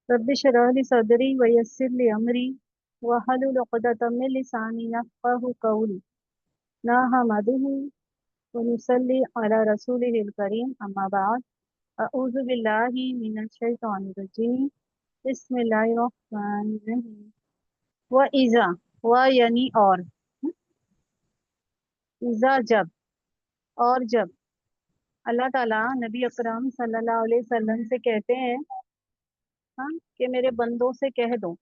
Rabbi इश्रह ली सदरी वयस्सिर ली अमरी वहलुल उक़दतम मिन लिसानी यफ़क़हू क़ौली। नहमदुहु व नुसल्ली अला रसूलिहिल करीम अम्मा बाद। अऊज़ु बिल्लाहि मिनश शैतानिर रजीम। बिस्मिल्लाहिर रहमानिर रहीम। व इज़ा, व यानी और, इज़ा जब, और जब अल्लाह ताला नबी अकरम सल्लल्लाहु अलैहि वसल्लम से कहते हैं, हाँ, कि मेरे बंदों से कह दो।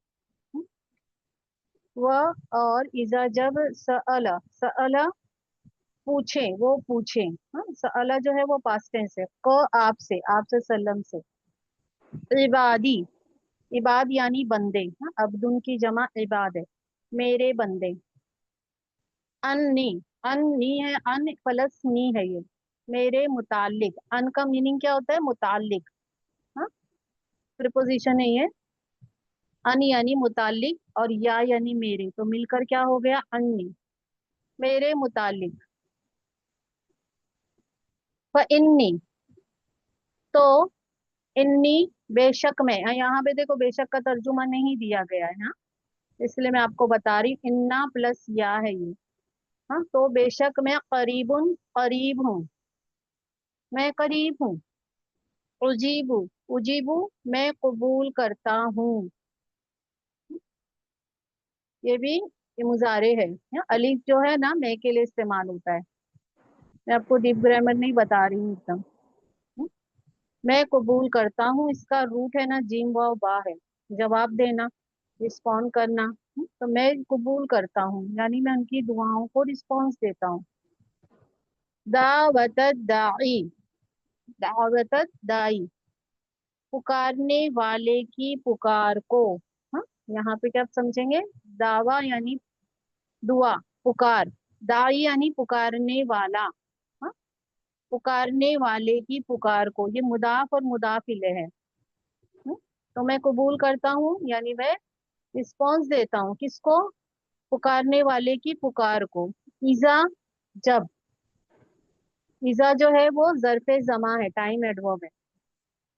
वह और इज़ा जब सअला, सअला पूछे, वो पूछे। हाँ, सअला जो है वो पास्ट टेंस है। क आपसे सल्लम से। इबादी, इबाद यानी बंदे। हाँ, अब्दुन की जमा इबाद है, मेरे बंदे। अन्नी, अन्नी है, अन प्लस नी है ये, मेरे मुतालिक। अन का मीनिंग क्या होता है? मुतालिक। हाँ, प्रिपोजिशन है ये। अन यानी मुतालिक और या यानी मेरे, तो मिलकर क्या हो गया? अन्नी, मेरे मुतालिक। फ इन्नी, तो इन्नी बेशक में। यहाँ पे देखो बेशक का तर्जुमा नहीं दिया गया है ना, इसलिए मैं आपको बता रही हूँ, इन्ना प्लस या है ये। हाँ, तो बेशक मैं करीबुन, करीब हूँ, मैं करीब हूँ। उजीबू, उजीबू मैं कबूल करता हूँ। ये मुजारे है। अलीफ जो है ना मैं के लिए इस्तेमाल होता है। मैं आपको डीप ग्रामर नहीं बता रही हूँ एकदम। हम्म, मैं कबूल करता हूँ, इसका रूट है ना जीम वाव बा है। जवाब देना, रिस्पॉन्ड करना। तो मैं कबूल करता हूँ यानी मैं उनकी दुआओं को रिस्पॉन्स देता हूँ। दावत दाई, दावत दाई पुकारने वाले की पुकार को। हाँ, यहाँ पे क्या आप समझेंगे? दावा यानी दुआ, पुकार। दाई यानी पुकारने वाला। हाँ, पुकारने वाले की पुकार को, ये मुदाफ और मुदाफ इलेह है। तो मैं कबूल करता हूँ यानी मैं रिस्पॉन्स देता हूँ, किसको? पुकारने वाले की पुकार को। इजा जब, इजा जो है वो ज़र्फ़े ज़मा है, टाइम एडवर्ब है।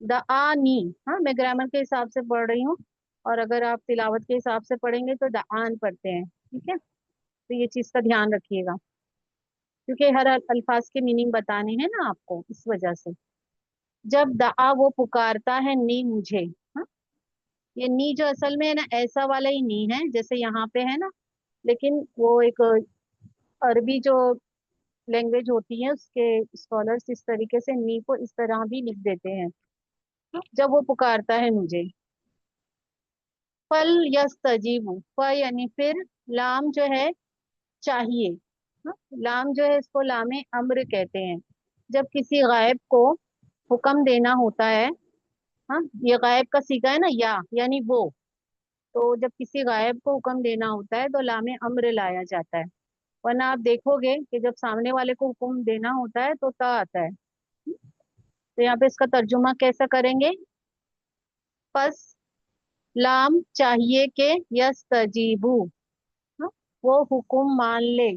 द आनी, हाँ मैं ग्रामर के हिसाब से पढ़ रही हूँ, और अगर आप तिलावत के हिसाब से पढ़ेंगे तो द आन पढ़ते हैं, ठीक है? तो ये चीज का ध्यान रखिएगा, क्योंकि हर अल्फाज के मीनिंग बताने हैं ना आपको, इस वजह से। जब दआ, वो पुकारता है, नी मुझे। हाँ, ये नी जो असल में है ना, ऐसा वाला ही नी है जैसे यहाँ पे है ना, लेकिन वो एक अरबी जो लैंग्वेज होती है उसके स्कॉलर्स इस तरीके से नी को इस तरह भी लिख देते हैं। जब वो पुकारता है मुझे। फल यस्तजीबु, फ यानी फिर, लाम जो है चाहिए। हाँ, लाम जो है इसको लामे अम्र कहते हैं। जब किसी गायब को हुक्म देना होता है, हाँ ये गायब का सीखा है ना, या यानी वो। तो जब किसी गायब को हुक्म देना होता है तो लामे अम्र लाया जाता है। वरना आप देखोगे कि जब सामने वाले को हुक्म देना होता है तो ता आता है। तो यहाँ पे इसका तर्जुमा कैसा करेंगे? पस लाम चाहिए के यस्तजीबु, हाँ, वो हुक्म मान ले।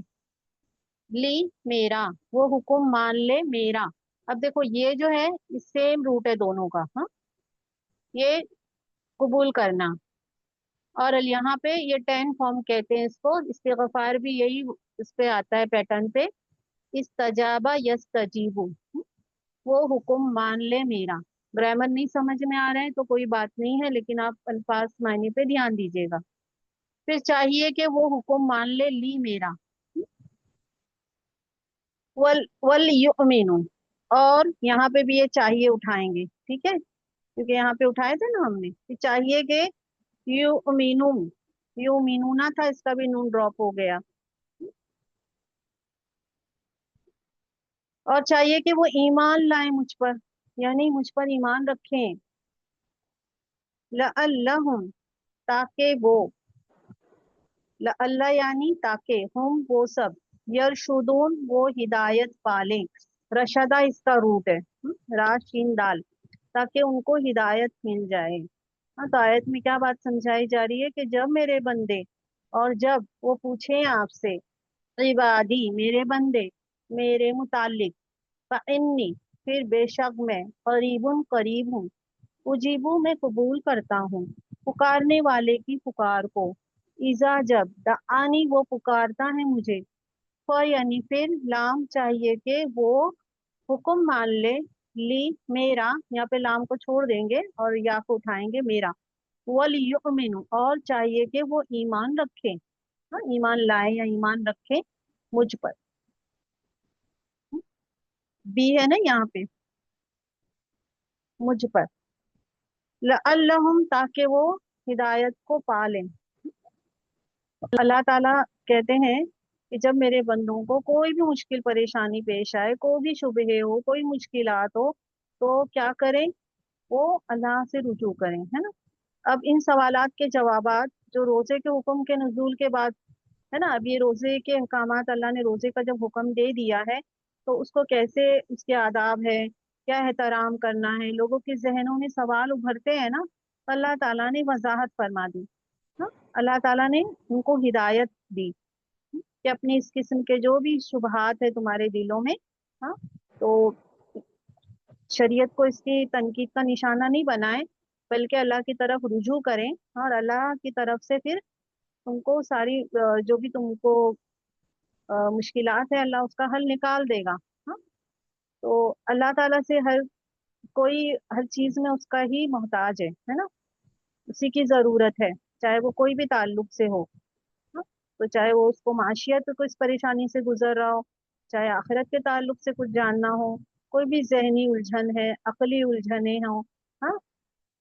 ली मेरा, वो हुक्म मान ले मेरा। अब देखो ये जो है सेम रूट है दोनों का। हाँ, ये कबूल करना, और यहाँ पे ये टेन फॉर्म कहते हैं इसको, इस्तिग़फ़ार भी यही इस पे आता है पैटर्न पे। इस्तजाबा यस्तजीबु, वो हुक्म मान ले मेरा। ग्रामर नहीं समझ में आ रहा है तो कोई बात नहीं है, लेकिन आप अल्फाज मायने पे ध्यान दीजिएगा। फिर चाहिए कि वो हुक्म मान ले, ली मेरा। वल वल युमिनु, और यहाँ पे भी ये चाहिए उठाएंगे, ठीक है? क्योंकि यहाँ पे उठाए थे ना हमने कि चाहिए कि युमिनु, युमिनुना था, इसका भी नून ड्रॉप हो गया। और चाहिए कि वो ईमान लाए मुझ पर, यानी मुझ पर ईमान रखें। लअल्लहुम, ताकि वो, लअल्ला यानी ताकि, हम वो सब, यरशुदून वो हिदायत पालें। रशदा इसका रूट है, राशीन दाल, ताकि उनको हिदायत मिल जाए। हाँ, तो आयत में क्या बात समझाई जा रही है कि जब मेरे बंदे, और जब वो पूछे आपसे, इबादी मेरे बंदे, मेरे मुतालिक, फ़इन्नी फिर बेशक मैं, करीबुन करीब हूँ, उजीबू मैं कबूल करता हूँ पुकारने वाले की पुकार को। इजा जब दआनी वो पुकारता है मुझे। यानी फिर लाम चाहिए कि वो हुक्म मान ले। ली मेरा, यहाँ पे लाम को छोड़ देंगे और या को उठाएंगे मेरा। वल युमिनु और चाहिए कि वो ईमान रखे। हाँ, ईमान लाए या ईमान रखे मुझ पर। बी है ना यहाँ पे, मुझ पर। लअल्लहुम ताकि वो हिदायत को पा लें। अल्लाह ताला कहते हैं कि जब मेरे बंदों को कोई भी मुश्किल परेशानी पेश आए, कोई भी शुबहे हो, कोई मुश्किलात हो, तो क्या करें? वो अल्लाह से रुजू करें, है ना। अब इन सवालात के जवाबात जो रोजे के हुक्म के नुज़ूल के बाद, है ना, अब ये रोजे के अहकामात, अल्लाह ने रोजे का जब हुक्म दे दिया है तो उसको कैसे, उसके आदाब है, क्या एहतराम करना है, लोगों के जहनों में सवाल उभरते हैं ना, तो अल्लाह ताला ने वजाहत फरमा दी। हाँ, अल्लाह ताला ने उनको हिदायत दी कि अपनी इस किस्म के जो भी शुबहात है तुम्हारे दिलों में, हाँ, तो शरीयत को इसकी तनकीद का निशाना नहीं बनाए, बल्कि अल्लाह की तरफ रुजू करें। और अल्लाह की तरफ से फिर तुमको सारी जो भी तुमको मुश्किलात है, अल्लाह उसका हल निकाल देगा। हाँ, तो अल्लाह ताला से हर कोई हर चीज में उसका ही मोहताज है ना, उसी की जरूरत है, चाहे वो कोई भी ताल्लुक से हो। हाँ, तो चाहे वो उसको माशियत कुछ परेशानी से गुजर रहा हो, चाहे आखिरत के ताल्लुक से कुछ जानना हो, कोई भी जहनी उलझन है, अकली उलझने हो, हाँ,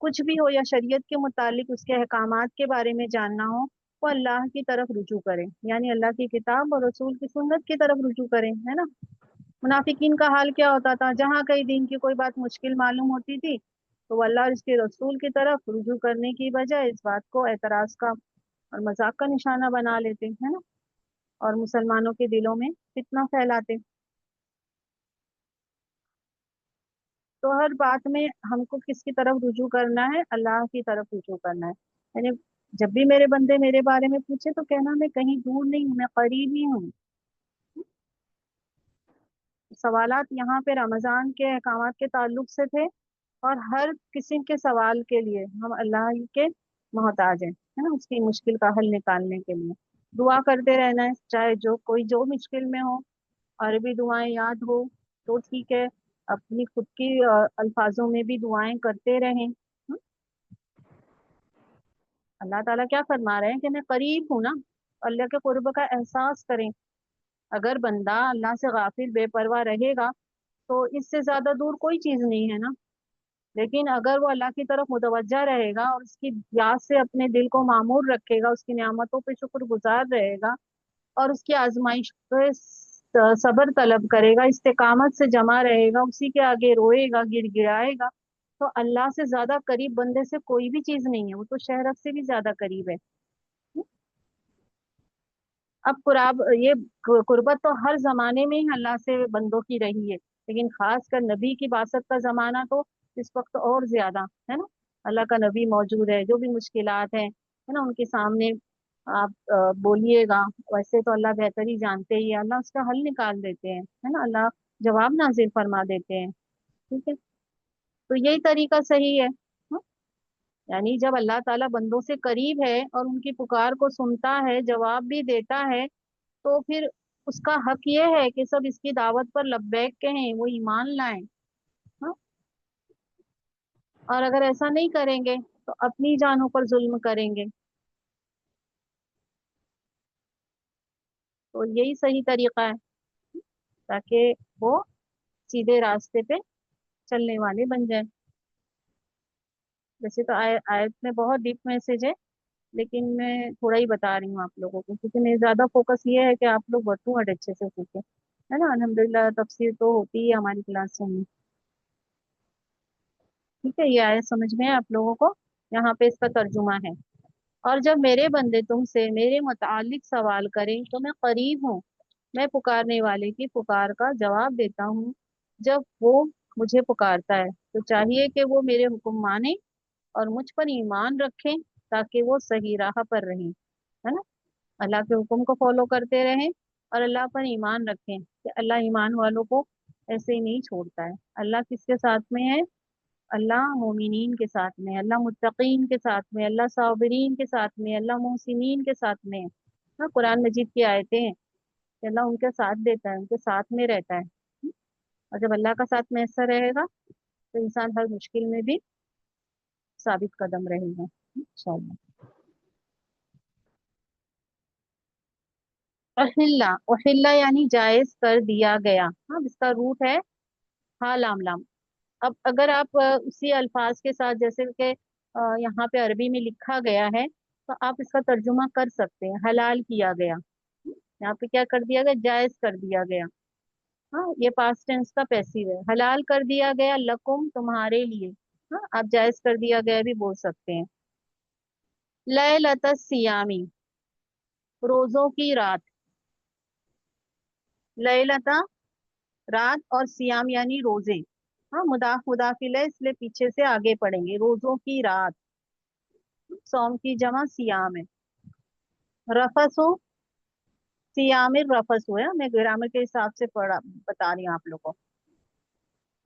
कुछ भी हो, या शरीयत के मुतालिक उसके अहकामात के बारे में जानना हो, वो अल्लाह की तरफ रुजू करें, यानी अल्लाह की किताब और रसूल की सुन्नत की तरफ रुजू करें, है ना। मुनाफिकीन का हाल क्या होता था? जहाँ कई दिन की कोई बात मुश्किल मालूम होती थी तो वो अल्लाह और इसके रसूल की तरफ रुजू करने की बजाय इस बात को एतराज का और मजाक का निशाना बना लेते, है ना, और मुसलमानों के दिलों में फितना फैलाते। तो हर बात में हमको किसकी तरफ रुजू करना है? अल्लाह की तरफ रुजू करना है। यानी जब भी मेरे बंदे मेरे बारे में पूछे तो कहना मैं कहीं दूर नहीं हूँ, मैं करीब ही हूँ। सवालात यहाँ पे रमजान के अहकामात के ताल्लुक से थे, और हर किस्म के सवाल के लिए हम अल्लाह ही के मोहताज हैं, है ना, उसकी मुश्किल का हल निकालने के लिए दुआ करते रहना है, चाहे जो कोई जो मुश्किल में हो। अरबी दुआएं याद हो तो ठीक है, अपनी खुद की अल्फाजों में भी दुआएं करते रहें। अल्लाह ताला क्या फरमा रहे हैं कि मैं करीब हूँ ना, अल्लाह के कुर्ब का एहसास करें। अगर बंदा अल्लाह से गाफिल बेपरवाह रहेगा तो इससे ज्यादा दूर कोई चीज नहीं है ना। लेकिन अगर वो अल्लाह की तरफ मुतवज्जा रहेगा और उसकी याद से अपने दिल को मामूर रखेगा, उसकी नियामतों पे शुक्रगुजार रहेगा और उसकी आजमाइश पे सब्र तलब करेगा, इस्तिकामत से जमा रहेगा, उसी के आगे रोएगा, गिड़गिड़ाएगा, तो अल्लाह से ज्यादा करीब बंदे से कोई भी चीज नहीं है, वो तो शहरत से भी ज्यादा करीब है। अब कुराब ये कुर्बत तो हर जमाने में ही अल्लाह से बंदों की रही है, लेकिन खास कर नबी की बासत का जमाना तो इस वक्त और ज्यादा है ना। अल्लाह का नबी मौजूद है, जो भी मुश्किलात हैं, है ना, उनके सामने आप बोलिएगा। वैसे तो अल्लाह बेहतर ही जानते ही है, अल्लाह उसका हल निकाल देते हैं, है ना, अल्लाह जवाब नाजिल फरमा देते हैं। ठीक है, तो यही तरीका सही है। यानी जब अल्लाह ताला बंदों से करीब है और उनकी पुकार को सुनता है, जवाब भी देता है, तो फिर उसका हक ये है कि सब इसकी दावत पर लब्बैक कहें, वो ईमान लाएं। हाँ? और अगर ऐसा नहीं करेंगे तो अपनी जानों पर जुल्म करेंगे। तो यही सही तरीका है, ताकि वो सीधे रास्ते पे चलने वाले बन जाए। वैसे तो आयत में बहुत डीप मैसेज है, लेकिन मैं थोड़ा ही बता रही हूँ आप लोगों को, क्योंकि मेरा ज्यादा फोकस ये है कि आप लोग वर्ड अच्छे से सीखें, है ना। अल्हम्दुलिल्लाह तफसीर तो होती है हमारी क्लास में। ठीक है, ये आयत समझ में है आप लोगों को? यहाँ पे इसका तर्जुमा है। और जब मेरे बंदे तुमसे मेरे मुतालिक सवाल करें तो मैं करीब हूँ, मैं पुकारने वाले की पुकार का जवाब देता हूँ जब वो मुझे पुकारता है। तो चाहिए कि वो मेरे हुक्म माने और मुझ पर ईमान रखें, ताकि वो सही राह पर रहें, है ना। अल्लाह के हुक्म को फॉलो करते रहें और अल्लाह पर ईमान रखें कि अल्लाह ईमान वालों को ऐसे ही नहीं छोड़ता है। अल्लाह किसके साथ में है? अल्लाह मोमिनीन के साथ में, अल्लाह मुत्तकीन के साथ में, अल्लाह साबिरीन के साथ में, अल्लाह मोहसिनीन के साथ में। हाँ, कुरान मजीद की आयतें हैं कि अल्लाह उनके साथ देता है, उनके साथ में रहता है। और जब अल्लाह का साथ में ऐसा रहेगा तो इंसान हर मुश्किल में भी साबित कदम रहेगा इंशाअल्लाह। उहिल्ला, उहिल्ला यानी जायज कर दिया गया। हाँ, इसका रूट है हा लाम लाम। अब अगर आप उसी अल्फाज के साथ जैसे कि यहाँ पे अरबी में लिखा गया है तो आप इसका तर्जुमा कर सकते हैं, हलाल किया गया। यहाँ पे क्या कर दिया गया, जायज कर दिया गया। हाँ, ये पास्ट टेंस का पैसिव है, हलाल कर दिया गया लकुम तुम्हारे लिए। हाँ, आप जायज कर दिया गया भी बोल सकते हैं। लैलत सियामी, रोजों की रात। लैलता रात, और सियाम यानी रोजे। हाँ, मुदाफ मुदाफिल है इसलिए पीछे से आगे पढ़ेंगे, रोजों की रात। सौम की जमा सियाम है। रफसो, सियामिर रफसो है, मैं ग्रामर के हिसाब से पढ़ा बता रही हूँ आप लोगों को।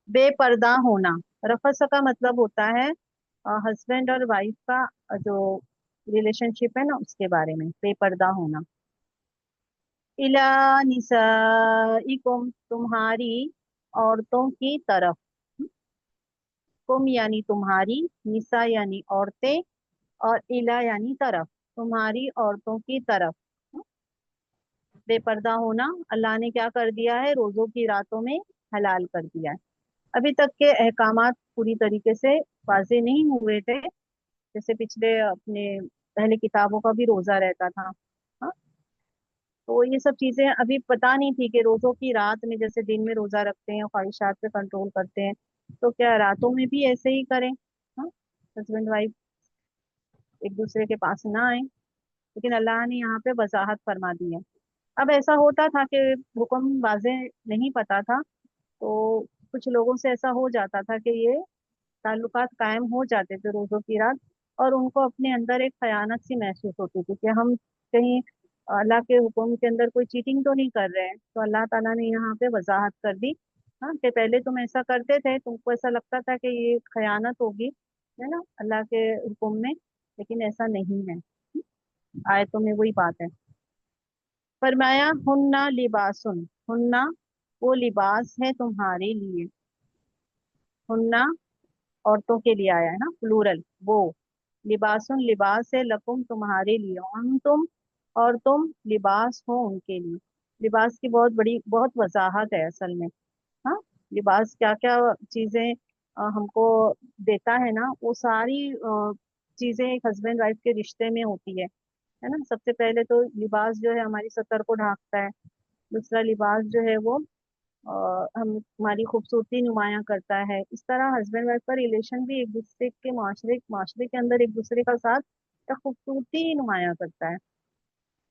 बेपर्दा होना, रफस का मतलब होता है हस्बैंड और वाइफ का जो रिलेशनशिप है ना, उसके बारे में बेपर्दा होना। इला निसाइकुम, तुम्हारी औरतों की तरफ। कुम यानी तुम्हारी, निसा यानी औरतें, और इला यानी तरफ, तुम्हारी औरतों की तरफ। बेपर्दा होना अल्लाह ने क्या कर दिया है, रोजों की रातों में हलाल कर दिया है। अभी तक के अहकामात पूरी तरीके से वाजे नहीं हुए थे। जैसे पिछले अपने पहले किताबों का भी रोजा रहता था। हाँ, तो ये सब चीजें अभी पता नहीं थी कि रोजों की रात में जैसे दिन में रोजा रखते हैं, ख्वाहिशात पे कंट्रोल करते हैं, तो क्या रातों में भी ऐसे ही करें। हाँ, हस्बैंड वाइफ एक दूसरे के पास ना आए, लेकिन अल्लाह ने यहाँ पे वजाहत फरमा दी है। अब ऐसा होता था कि हुक्म वाजे नहीं पता था, तो कुछ लोगों से ऐसा हो जाता था कि ये ताल्लुकात कायम हो जाते थे रोजों की रात, और उनको अपने अंदर एक खयानत सी महसूस होती थी कि हम कहीं अल्लाह के हुक्म के अंदर कोई चीटिंग तो नहीं कर रहे हैं। तो अल्लाह ताला ने यहाँ पे वजाहत कर दी। हाँ, कि पहले तुम ऐसा करते थे, तुमको ऐसा लगता था कि ये खयानत होगी, है ना, अल्लाह के हुक्म में, लेकिन ऐसा नहीं है। आयतों में वही बात है। फरमाया हुन्ना लिबासुन, हुन्ना वो लिबास है तुम्हारे लिए। हुन्ना औरतों के लिए आया है ना, प्लूरल वो। लिबासुन लिबास है, लकुम तुम्हारे लिए, उन तुम और तुम लिबास हो उनके लिए। लिबास की बहुत बड़ी बहुत वजाहत है असल में। हाँ, लिबास क्या क्या चीजें हमको देता है ना, वो सारी चीजें एक हस्बैंड वाइफ के रिश्ते में होती है ना। सबसे पहले तो लिबास जो है हमारी सतर को ढांकता है। दूसरा लिबास जो है वो हम हमारी खूबसूरती नुमाया करता है। इस तरह हस्बैंड वाइफ का रिलेशन भी एक दूसरे के माशरे माशरे के अंदर एक दूसरे का साथ या खूबसूरती नुमाया करता है,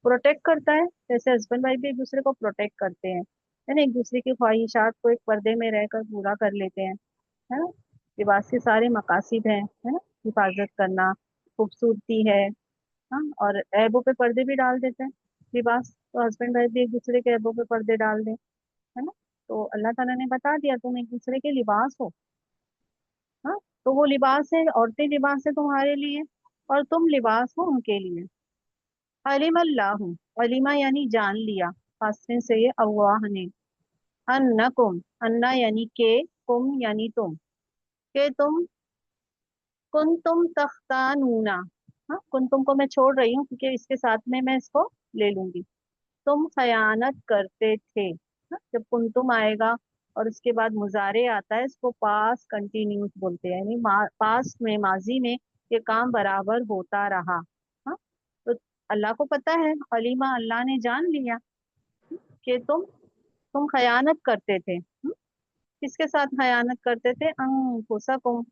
प्रोटेक्ट करता है। जैसे हस्बैंड वाइफ भी एक दूसरे को प्रोटेक्ट करते हैं, है ना, एक दूसरे की ख्वाहिशात को एक पर्दे में रहकर पूरा कर लेते हैं, है ना। लिबास के सारे मकासिद हैं, है ना, हिफाजत करना, खूबसूरती है। हाँ, और ऐबों पे पर्दे भी डाल देते हैं लिबास, तो हस्बैंड वाइफ भी एक दूसरे के ऐबों पे पर्दे डाल दें, है ना। तो अल्लाह ताला ने बता दिया तुम एक दूसरे के लिबास हो। हाँ, तो वो लिबास है, औरतें लिबास है तुम्हारे लिए, और तुम लिबास हो उनके लिए। अलिम अल्लाहु, अलिमा यानी जान लिया, फास्टिंग से ये अल्लाह ने। अन्नकुम, अन्ना यानी के, कुम यानी तुम, के तुम, कुन तुम तख्तानूना। हाँ, कुन तुम को मैं छोड़ रही हूँ क्योंकि इसके साथ में मैं इसको ले लूंगी। तुम खयानत करते थे। हाँ, जब कुंतुम आएगा और उसके बाद मुजारे आता है, इसको पास कंटिन्यूस बोलते हैं, यानी पास में, माजी में ये काम बराबर होता रहा। हाँ, तो अल्लाह को पता है, अलीमा अल्लाह ने जान लिया कि तुम खयानत करते थे। किसके साथ खयानत करते थे, अंफुसकुम,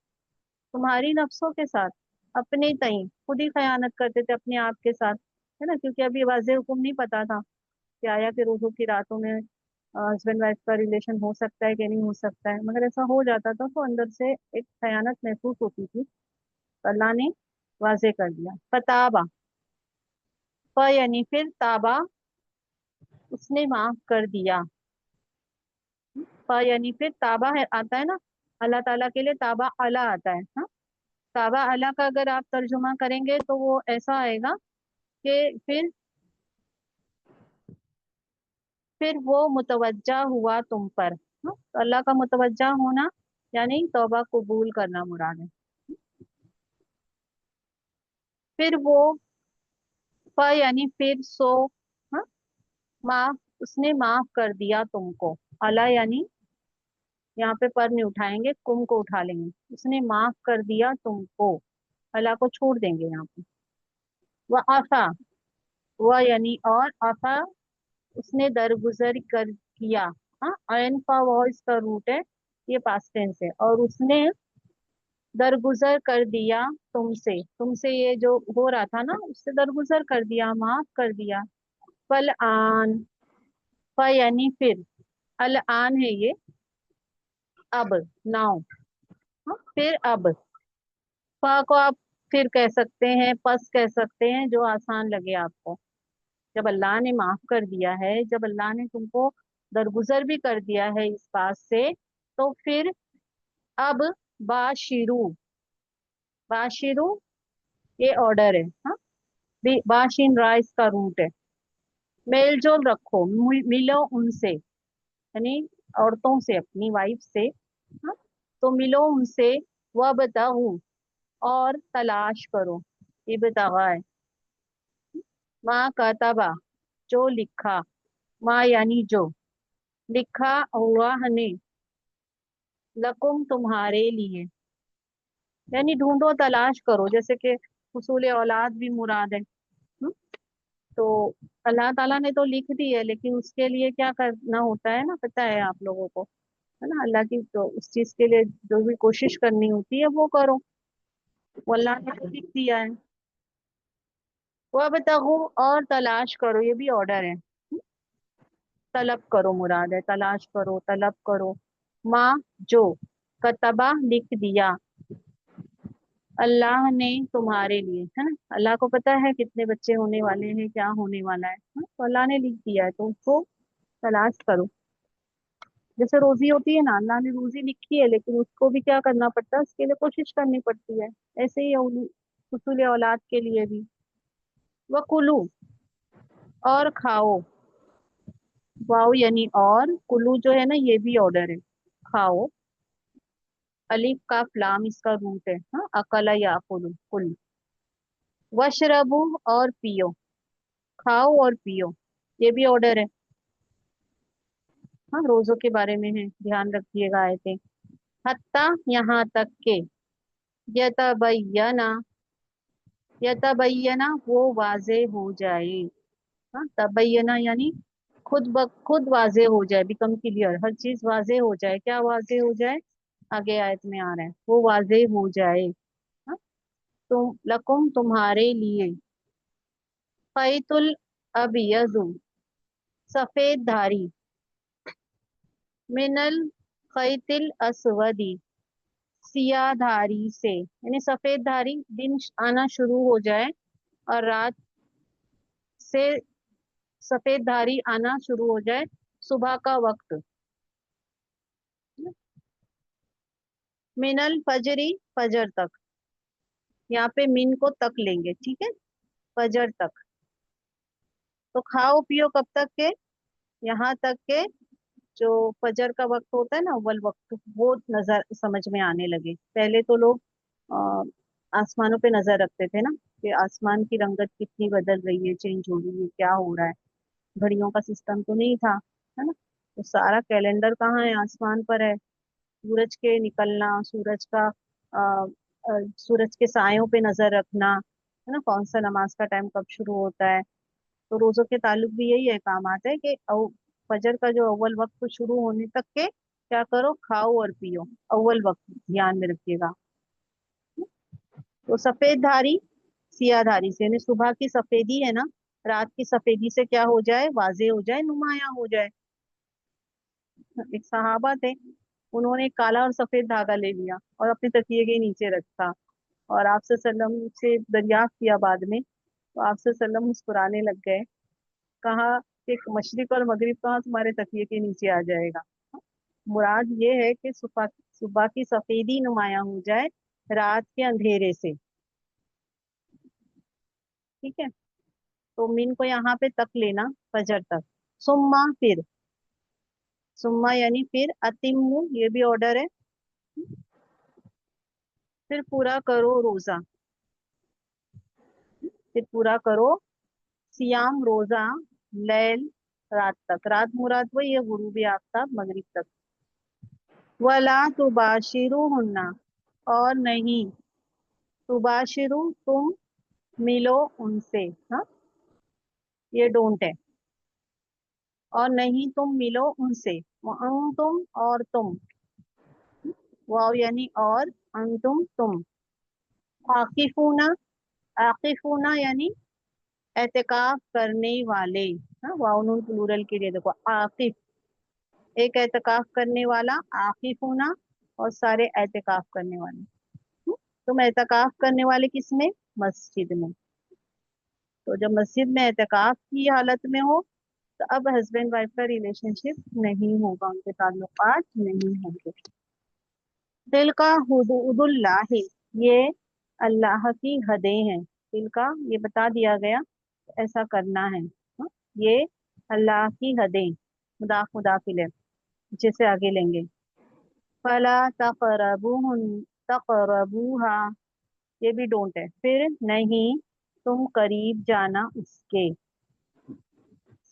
तुम्हारी नफ्सों के साथ, अपने तई खुद ही खयानत करते थे अपने आप के साथ, है ना, क्योंकि अभी वाज़ेह हुक्म नहीं पता था कि आया कि रोजों की रातों में हस्बैंड वाइफ का रिलेशन हो सकता है कि नहीं हो सकता है। मगर ऐसा हो जाता था तो अंदर से एक खयानत महसूस होती थी, तो अल्लाह ने वाजे कर दिया। फताबा, फ यानी फिर, ताबा उसने माफ कर दिया। फ यानी फिर, ताबा है आता है ना, अल्लाह ताला के लिए ताबा अला आता है। हाँ, ताबा अला का अगर आप तर्जुमा करेंगे तो वो ऐसा आएगा कि फिर वो मुतवज्जा हुआ तुम पर। हाँ, तो अल्लाह का मुतवज्जा होना यानी तौबा कबूल करना मुराद है। फिर वो यानी फिर सो। हाँ, माफ, उसने माफ कर दिया तुमको। अला यानी यहाँ पे पर नहीं उठाएंगे, कुम को उठा लेंगे। उसने माफ कर दिया तुमको, अला को छोड़ देंगे यहाँ पे। वह आफा, वह यानी और आफा, उसने दरगुजर कर किया। हाँ, अयन फा वो इसका रूट है, ये पास्ट टेंस है। और उसने दरगुजर कर दिया तुमसे, तुमसे ये जो हो रहा था ना उससे दरगुजर कर दिया, माफ कर दिया। फल आन, फ यानी फिर, अल आन है ये, अब, नाउ। हाँ, फिर अब, फा को आप फिर कह सकते हैं, पस कह सकते हैं, जो आसान लगे आपको। जब अल्लाह ने माफ कर दिया है, जब अल्लाह ने तुमको दरगुजर भी कर दिया है इस बात से, तो फिर अब बाशिरू, बाशिरू ये ऑर्डर है। हाँ, बाशिन रा इसका रूट है। मेल जोल रखो, मिलो उनसे, यानी औरतों से, अपनी वाइफ से। हाँ, तो मिलो उनसे। वह बताऊं, और तलाश करो, ये बतावा है। माँ कातबा, जो लिखा, माँ यानी जो लिखा अल्लाह ने, लकुम तुम्हारे लिए, यानी ढूंढो तलाश करो, जैसे कि हुसूल औलाद भी मुराद है। तो अल्लाह ताला ने तो लिख दी है, लेकिन उसके लिए क्या करना होता है ना, पता है आप लोगों को, है ना। अल्लाह की तो उस चीज के लिए जो भी कोशिश करनी होती है वो करो, वो अल्लाह ने तो लिख दिया है। वह बताओ, और तलाश करो, ये भी ऑर्डर है। तलब करो मुराद है, तलाश करो, तलब करो। माँ जो, कतबा लिख दिया, अल्लाह ने तुम्हारे लिए, है ना। अल्लाह को पता है कितने बच्चे होने वाले हैं, क्या होने वाला है। हाँ, तो अल्लाह ने लिख दिया है, तो उसको तलाश करो। जैसे रोजी होती है ना, अल्लाह ने रोजी लिखी है, लेकिन उसको भी क्या करना पड़ता है, उसके लिए कोशिश करनी पड़ती है। ऐसे ही हुसूल औलाद के लिए भी। वकुलू, और खाओ, वाओ यानी और, कुलू जो है ना ये भी ऑर्डर है, खाओ। अलिफ का लाम इसका रूट है। हाँ, अकला या कुलू, कुल। वशरबू, और पियो, खाओ और पियो, ये भी ऑर्डर है। हाँ, रोजों के बारे में है, ध्यान रखिएगा आयतें। हत्ता यहाँ तक के, यतबय्यना, यतबय्यना वो वाजे हो जाए। हाँ, तबय्यना यानी खुद ब खुद वाजे हो जाए, बिकम क्लियर, हर चीज वाजे हो जाए। क्या वाजे हो जाए, आगे आयत में आ रहा है, वो वाजे हो जाए। हाँ, तुम लकुम तुम्हारे लिए, फैतुल अबियजु, सफेद धारी, मिनल खैतिल असवदी, सिया धारी से, यानी सफेद धारी, दिन आना शुरू हो जाए और रात से सफेद धारी आना शुरू हो जाए, सुबह का वक्त। मिनल फजरी, फजर तक, यहाँ पे मिन को तक लेंगे, ठीक है, फजर तक। तो खाओ पियो कब तक के, यहाँ तक के जो फजर का वक्त होता है ना, अव्वल वक्त, वो नजर समझ में आने लगे। पहले तो लोग आसमानों पे नजर रखते थे ना, कि आसमान की रंगत कितनी बदल रही है, चेंज हो रही है, क्या हो रहा है। घड़ियों का सिस्टम तो नहीं था, है ना। तो सारा कैलेंडर कहाँ है, आसमान पर है। सूरज के निकलना, सूरज का सूरज के सायों पे नजर रखना, है ना, कौन सा नमाज का टाइम कब शुरू होता है। तो रोजों के ताल्लुक भी यही है, काम आता है कि फजर का जो अव्वल वक्त शुरू होने तक के क्या करो, खाओ और पियो, अव्वल वक्त ध्यान में रखिएगा। तो सफेद धारी, सिया धारी से, यानी सुबह की सफेदी है ना, रात की सफेदी से क्या हो जाए, वाजे हो जाए, नुमाया हो जाए। एक सहाबा थे, उन्होंने एक काला और सफेद धागा ले लिया और अपने तकिए के नीचे रखा, और आपसे सल्लम से दरियाफ्त किया बाद में, तो आपसे सल्लम मुस्कुराने लग गए। कहा कि मशरिक और मगरिब कहाँ तुम्हारे तकिए के नीचे आ जाएगा। मुराद ये है कि सुबह صبح की सफेदी नुमायां हो जाए रात के अंधेरे से। ठीक है, तो मिन को यहाँ पे तक लेना, फजर तक। सुम्मा फिर, सुम्मा यानी फिर, अतिम्मु ये भी ऑर्डर है, फिर पूरा करो रोजा, फिर पूरा करो सियाम रोजा, लैल रात तक, रात मुराद वही है गुरूबी आफ्ताब मगरिब तक। वला तुबाशिरू हुन्ना, और नहीं, तुबाशिरू तुम मिलो उनसे, हाँ ये डोंट है, और नहीं तुम मिलो उनसे। तुम और तुम, वाव यानी और, तुम। आकिफूना, आकिफूना यानी एहतिकाफ करने वाले, हाँ वाव नून प्लूरल के लिए देखो, आकिफ एक एहतिकाफ करने वाला, आकिफूना और सारे एहतिकाफ करने वाले। तुम एहतिकाफ करने वाले किस में, मस्जिद में। तो जब मस्जिद में एहतिकाफ की हालत में हो तो अब हस्बैंड वाइफ का रिलेशनशिप नहीं होगा, उनके ताल्लुकात नहीं होंगे। दिल का हुदूदुल्लाह, ये अल्लाह की हदें हैं। दिल का ये बता दिया गया, ऐसा करना है, हाँ? ये अल्लाह की हदें, मुदाफ मुदाफ इलैह, पीछे से आगे लेंगे। फला तक़रबूहा, ये भी डोंट है, फिर नहीं तुम करीब जाना उसके,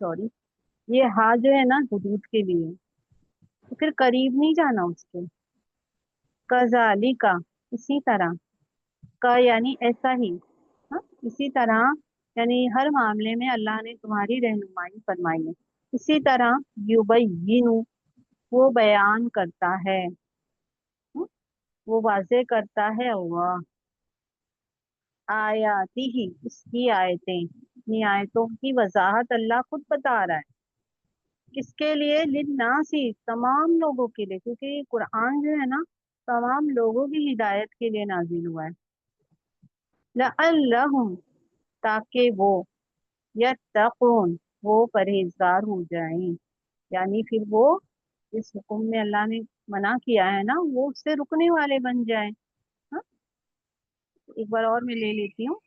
सॉरी ये हाँ जो है ना हुदूद के लिए, तो फिर करीब नहीं जाना उसके। कजालिका, इसी तरह, का यानी ऐसा ही, हाँ इसी तरह, यानी हर मामले में अल्लाह ने तुम्हारी रहनुमाई फरमाई है। इसी तरह युबय्यिनु, वो बयान करता है, हाँ, वो वाज़े करता है अल्लाह, आयाती ही उसकी आयतें, अपनी आयतों की वजाहत अल्लाह खुद बता रहा है। किसके लिए, लिन्नासी तमाम लोगों के लिए, क्योंकि कुरान जो है ना तमाम लोगों की हिदायत के लिए नाजिल हुआ है। लअल्लहुम, ताकि वो, यत्तकून, वो परहेजगार हो जाएं, यानी फिर वो इस हुक्म में अल्लाह ने मना किया है ना वो उससे रुकने वाले बन जाएं। हाँ, एक बार और मैं ले लेती हूँ,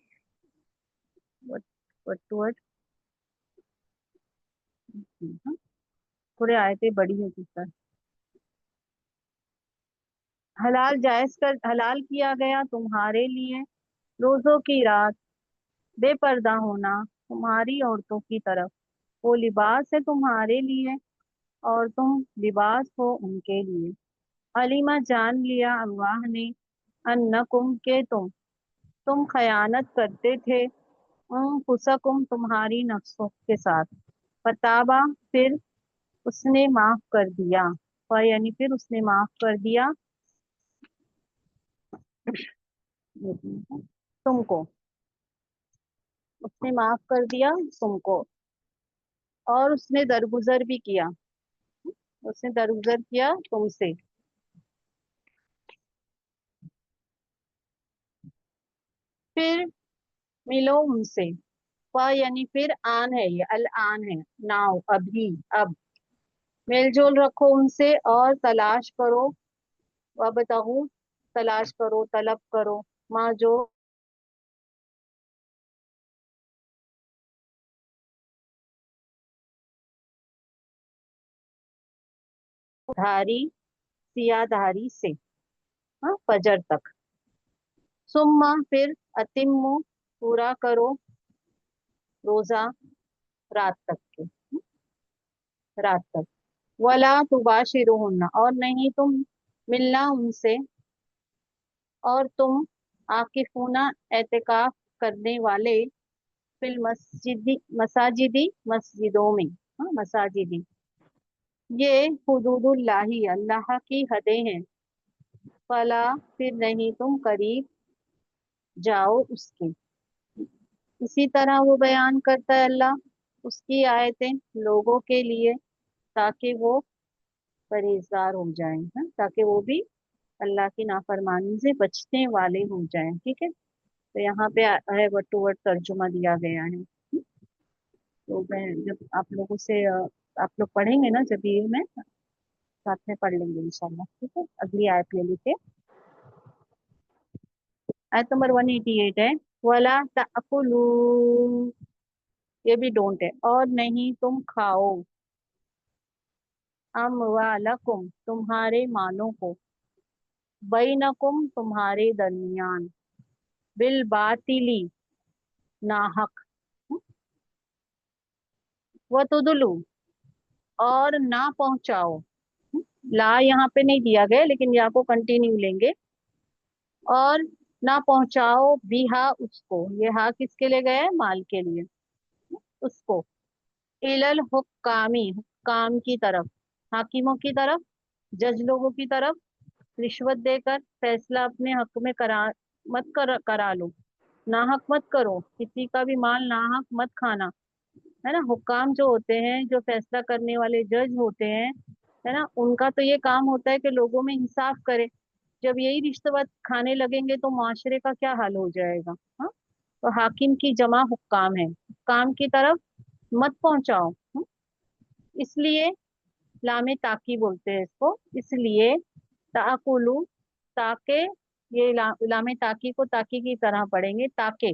वट वट टू वट, हाँ, थोड़े आयतें बड़ी है जिस पर। हलाल जायज कर, हलाल किया गया तुम्हारे लिए रोजों की रात, बेपर्दा होना तुम्हारी औरतों की तरफ, वो लिबास है तुम्हारे लिए और तुम लिबास हो उनके लिए। अलीमा, जान लिया अल्लाह ने, अन्नकुम के तुम खयानत करते थे, फुसकुम तुम्हारी नफ्सों के साथ। फताबा, फिर उसने माफ कर दिया, यानी फिर उसने माफ कर दिया तुमको, उसने माफ कर दिया तुमको, और उसने दरगुजर भी किया, उसने दरगुजर किया तुमसे। फिर मिलो उनसे, यानी फिर आन है, ये अल आन है, नाउ अभी, अब मेल जोल रखो उनसे और तलाश करो, बताऊं, तलाश करो, तलब करो, माँ जो धारी, सियाधारी से, हाँ फजर तक। सुम्मा फिर, अतिम्मु पूरा करो रोजा रात तक के, रात तक। वला तुबाशिरुहुन्ना, और नहीं तुम मिलना उनसे, और तुम आकिफूना एतकाफ करने वाले, फिल मस्जिदी, मसाजिदी मस्जिदों में, हाँ मसाजिदी, ये हुदूदुल्लाही अल्लाह की हदें हैं। फला फिर नहीं तुम करीब जाओ उसके। इसी तरह वो बयान करता है अल्लाह उसकी आयतें लोगों के लिए, ताकि वो परहेजगार हो जाएं, हाँ? ताकि वो भी अल्लाह की नाफरमानी से बचने वाले हो जाएं। ठीक है, तो यहाँ पे है वर्ड टू वर्ड तर्जुमा दिया गया है। तो मैं जब आप लोगों से आप लोग पढ़ेंगे ना जब ये मैं साथ में पढ़ लेंगे इंशाल्लाह। ठीक है, अगली आयत ले लेते हैं। आयत नंबर 188 है, वला ताकुलू, ये भी डोंट है, और नहीं तुम खाओ, अमवालकुम तुम्हारे मालों को, बैनकुम तुम्हारे दरमियान, बिल बातिली नाहक, व तुदलू और ना पहुंचाओ। ला यहाँ पे नहीं दिया गया, लेकिन या को कंटिन्यू लेंगे। और ना पहुंचाओ बिहा उसको, ये हा किसके लिए गया है, माल के लिए, उसको, इलल हुक्कामी हुक्काम की तरफ, हाकिमों की तरफ, जज लोगों की तरफ, रिश्वत देकर फैसला अपने हक में करा लो, नाहक मत करो, किसी का भी माल नाहक मत खाना, है ना। हुक्काम जो होते हैं, जो फैसला करने वाले जज होते हैं, है ना, उनका तो ये काम होता है कि लोगों में इंसाफ करे। जब यही रिश्वत खाने लगेंगे तो मुआशरे का क्या हाल हो जाएगा। हाँ, तो हाकिम की जमा हुक्काम है, हुक्काम की तरफ मत पहुंचाओ। इसलिए लामे ताकी बोलते हैं इसको, इसलिए ताकुलू, ताके, ये लामे ताकी को ताकी की तरह पढ़ेंगे, ताके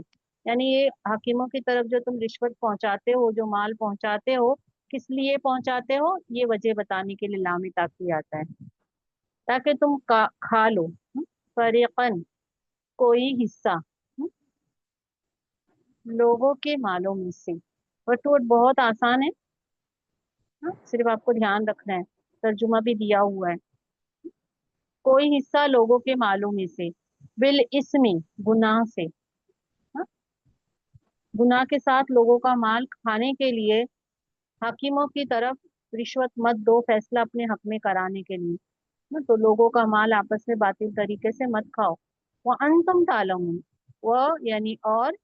यानी ये हाकिमों की तरफ जो तुम रिश्वत पहुंचाते हो, जो माल पहुंचाते हो, किस लिए पहुंचाते हो, ये वजह बताने के लिए लामे ताकी आता है, ताकि तुम खा लो, फरीकन कोई हिस्सा, लोगों के मालों में से। वट वट बहुत आसान है, सिर्फ आपको ध्यान रखना है, तर्जुमा भी दिया हुआ है। कोई हिस्सा लोगों के मालों में से, बिल इसमी गुनाह से, हाँ? गुनाह के साथ लोगों का माल खाने के लिए हाकिमों की तरफ रिश्वत मत दो, फैसला अपने हक में कराने के लिए, तो लोगों का माल आपस में बातिल तरीके से मत खाओ। वह अंतुम तालमून, वह यानी और,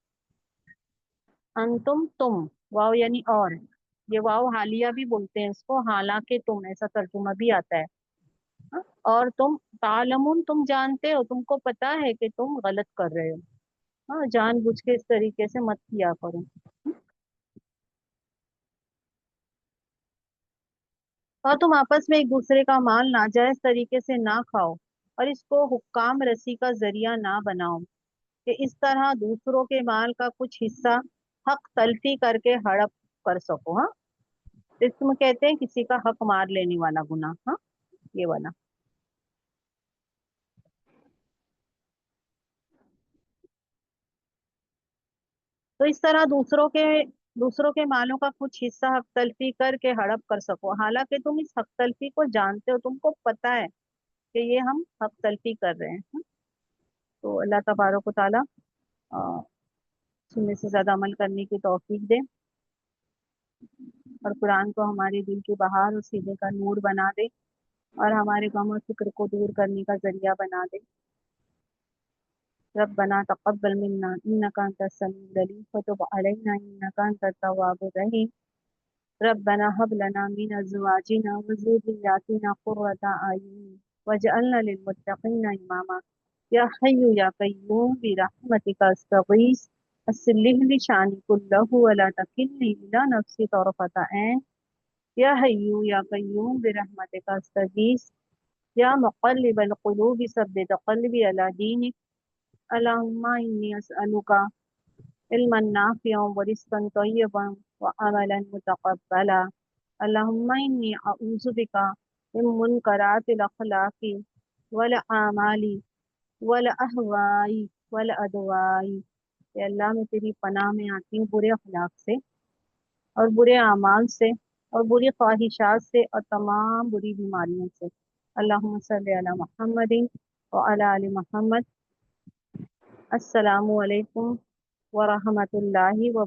अंतुम तुम, वाव यानी और, ये वाव हालिया भी बोलते हैं इसको, हालांकि तुम, ऐसा तर्जुमा भी आता है। हाँ? और तुम तालमुन तुम जानते हो, तुमको पता है कि तुम गलत कर रहे हो। हाँ, जानबूझ के इस तरीके से मत किया करो। और तुम आपस में एक दूसरे का माल नाजायज तरीके से ना खाओ, और इसको हुक्काम रसी का जरिया ना बनाओ, कि इस तरह दूसरों के माल का कुछ हिस्सा हक तलफी करके हड़प कर सको। हाँ, इसमें कहते हैं किसी का हक मार लेने वाला गुनाह। हाँ, ये वाला। तो इस तरह दूसरों के मालों का कुछ हिस्सा हक तलफी करके हड़प कर सको, हालांकि तुम इस हक तलफी को जानते हो, तुमको पता है कि ये हम हक तलफी कर रहे हैं। तो अल्लाह तबारक व तआला सुनने से ज्यादा अमल करने की तौफीक दे, और कुरान को हमारे दिल के बहार और सीने का नूर बना दे, और हमारे गम और फिक्र को दूर करने का जरिया बना दे। रब्बना तक़ब्बल मिन्ना इन्नका अंतस समीउल अलीम व तुब अलैना इन्नका अंतत तव्वाबुर रहीम। रब्बना हब लना मिन अज़वाजिना व ज़ुर्रिय्यातिना क़ुर्रता अयुन वजअलना लिलमुत्तक़ीना इमामा। या हय्यु या कय्यूम बिरहमतिका अस्तगीस अस्लिह लि शानी कुल्लहु व ला तकिलनी इला नफ्सी तरफता ऐन। या हय्यु या कय्यूम बिरहमतिका अस्तगीस या मुक़ल्लिबल क़ुलूब सब्बित क़ल्बी अला दीनिक। अल्लाहुम्मा इन्नी अस्अलुका इल्मन नाफ़िअन व रिज़्क़न तय्यबन व अमलन मुतक़ब्बला। अल्लाहुम्मा इन्नी अऊज़ु बिका मिन मुनकरातिल अख़लाक़ि वल आमाली वल अहवाई वल अदवाई। ये अल्लाह, मैं तेरी पनाह में आती हूँ बुरे अखलाक से, और बुरे अमाल से, और बुरी ख्वाहिशात से, और तमाम बुरी बीमारियों से। अल्लाहुम्मा सल्लि अला मुहम्मदिन व अला आलि मुहम्मद। अस्सलामु अलैकुम व रहमतुल्लाहि व